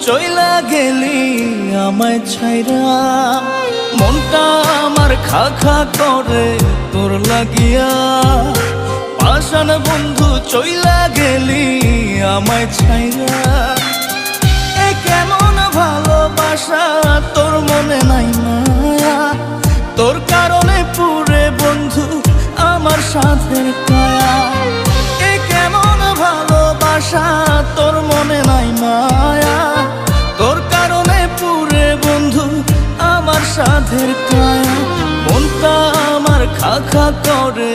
চইলা গেলি আমায় ছাইরা, মনটা আমার খা খা করে তোর লাগিয়া। পাষাণ বন্ধু চইলা গেলি আমায় ছাইরা, এ কেমন ভালোবাসা তোর মনে নাই মায়া। তোর কারণে পুরে বন্ধু আমার সাথের কায়া। এ কেমন ভালোবাসা তোর মনে নাই মায়া। তোর কারণে পুরে বন্ধু আমার সাথের কায়া। মনটা আমার খা খা করে